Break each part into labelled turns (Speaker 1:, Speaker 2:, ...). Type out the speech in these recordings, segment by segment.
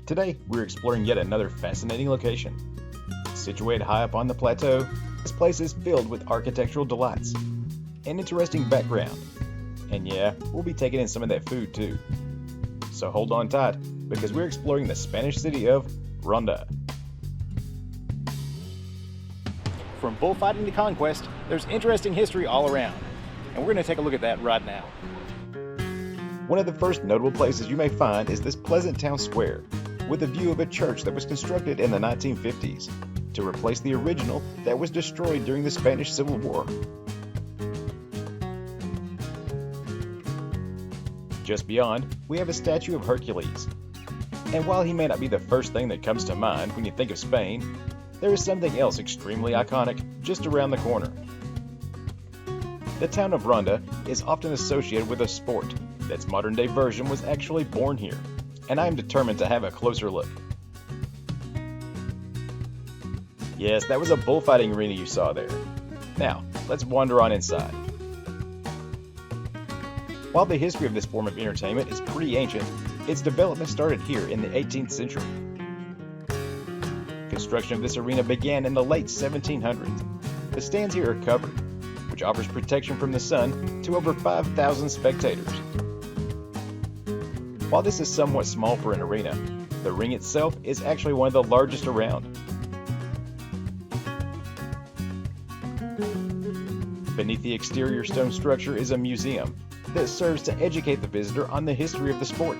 Speaker 1: Today, we're exploring yet another fascinating location. Situated high up on the plateau, this place is filled with architectural delights, an interesting background, and yeah, we'll be taking in some of that food too. So hold on tight, because we're exploring the Spanish city of Ronda. From bullfighting to conquest, there's interesting history all around, and we're going to take a look at that right now. One of the first notable places you may find is this pleasant town square, with a view of a church that was constructed in the 1950s to replace the original that was destroyed during the Spanish Civil War. Just beyond, we have a statue of Hercules. And while he may not be the first thing that comes to mind when you think of Spain, there is something else extremely iconic just around the corner. The town of Ronda is often associated with a sport that's modern-day version was actually born here, and I am determined to have a closer look. Yes, that was a bullfighting arena you saw there. Now, let's wander on inside. While the history of this form of entertainment is pretty ancient, its development started here in the 18th century. Construction of this arena began in the late 1700s. The stands here are covered, which offers protection from the sun to over 5,000 spectators. While this is somewhat small for an arena, the ring itself is actually one of the largest around. Beneath the exterior stone structure is a museum that serves to educate the visitor on the history of the sport.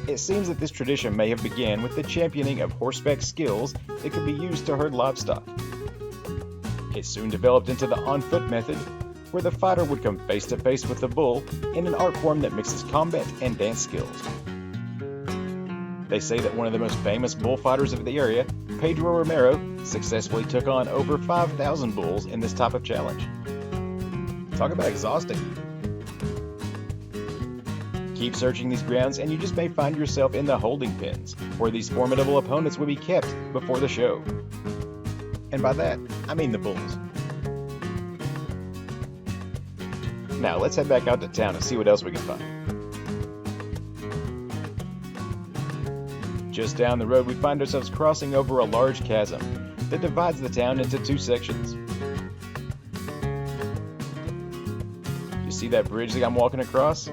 Speaker 1: It seems that this tradition may have began with the championing of horseback skills that could be used to herd livestock. It soon developed into the on-foot method, where the fighter would come face to face with the bull in an art form that mixes combat and dance skills. They say that one of the most famous bullfighters of the area, Pedro Romero, successfully took on over 5,000 bulls in this type of challenge. Talk about exhausting. Keep searching these grounds and you just may find yourself in the holding pens, where these formidable opponents will be kept before the show. And by that, I mean the bulls. Now let's head back out to town and see what else we can find. Just down the road, we find ourselves crossing over a large chasm that divides the town into two sections. You see that bridge that I'm walking across?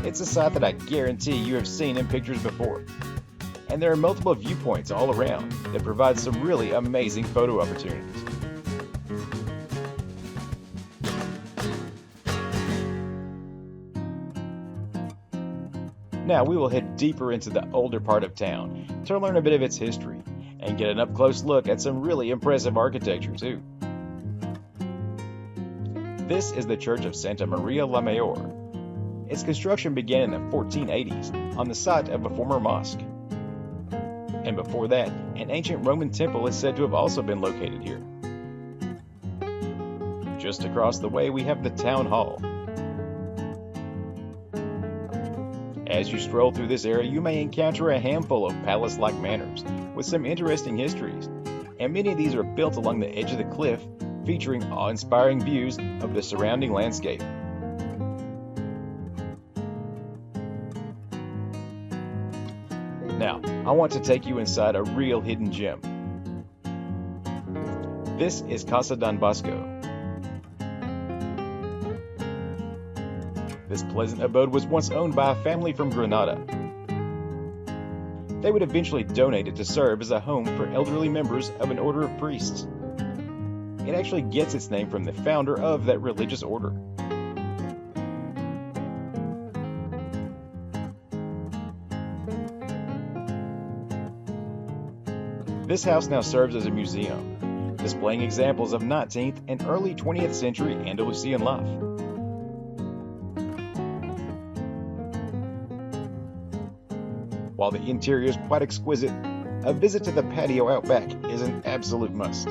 Speaker 1: It's a sight that I guarantee you have seen in pictures before. And there are multiple viewpoints all around that provide some really amazing photo opportunities. Now we will head deeper into the older part of town to learn a bit of its history and get an up-close look at some really impressive architecture too. This is the Church of Santa Maria la Mayor. Its construction began in the 1480s on the site of a former mosque. And before that, an ancient Roman temple is said to have also been located here. Just across the way we have the town hall. As you stroll through this area, you may encounter a handful of palace-like manors with some interesting histories, and many of these are built along the edge of the cliff, featuring awe-inspiring views of the surrounding landscape. Now, I want to take you inside a real hidden gem. This is Casa Don Bosco. This pleasant abode was once owned by a family from Granada. They would eventually donate it to serve as a home for elderly members of an order of priests. It actually gets its name from the founder of that religious order. This house now serves as a museum, displaying examples of 19th and early 20th century Andalusian life. While the interior is quite exquisite, a visit to the patio out back is an absolute must.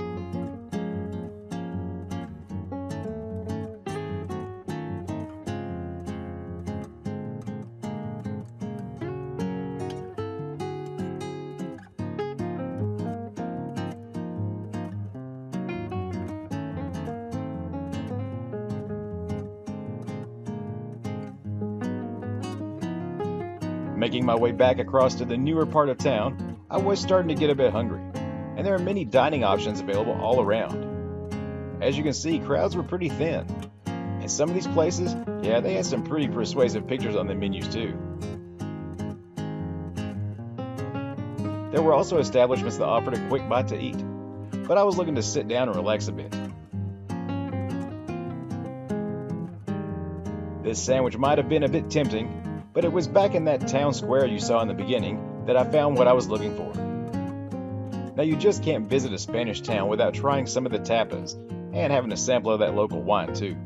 Speaker 1: Making my way back across to the newer part of town, I was starting to get a bit hungry, and there are many dining options available all around. As you can see, crowds were pretty thin, and some of these places, yeah, they had some pretty persuasive pictures on the menus too. There were also establishments that offered a quick bite to eat, but I was looking to sit down and relax a bit. This sandwich might have been a bit tempting, but it was back in that town square you saw in the beginning that I found what I was looking for. Now you just can't visit a Spanish town without trying some of the tapas and having a sample of that local wine too.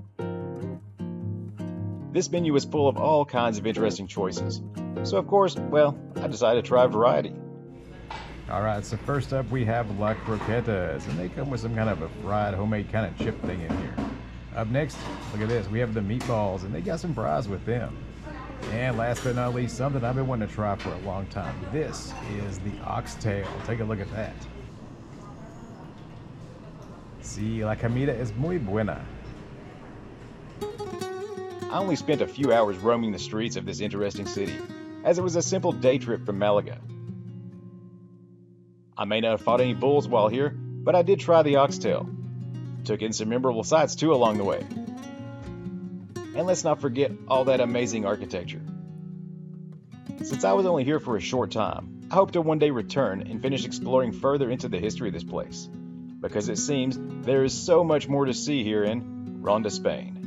Speaker 1: This menu was full of all kinds of interesting choices, so of course, well, I decided to try a variety.
Speaker 2: Alright, so first up we have La Croquetas, and they come with some kind of a fried homemade kind of chip thing in here. Up next, look at this, we have the meatballs, and they got some fries with them. And last but not least, something I've been wanting to try for a long time. This is the oxtail. Take a look at that. Sí, la comida es muy buena.
Speaker 1: I only spent a few hours roaming the streets of this interesting city, as it was a simple day trip from Malaga. I may not have fought any bulls while here, but I did try the oxtail. Took in some memorable sights too along the way. And let's not forget all that amazing architecture. Since I was only here for a short time, I hope to one day return and finish exploring further into the history of this place, because it seems there is so much more to see here in Ronda, Spain.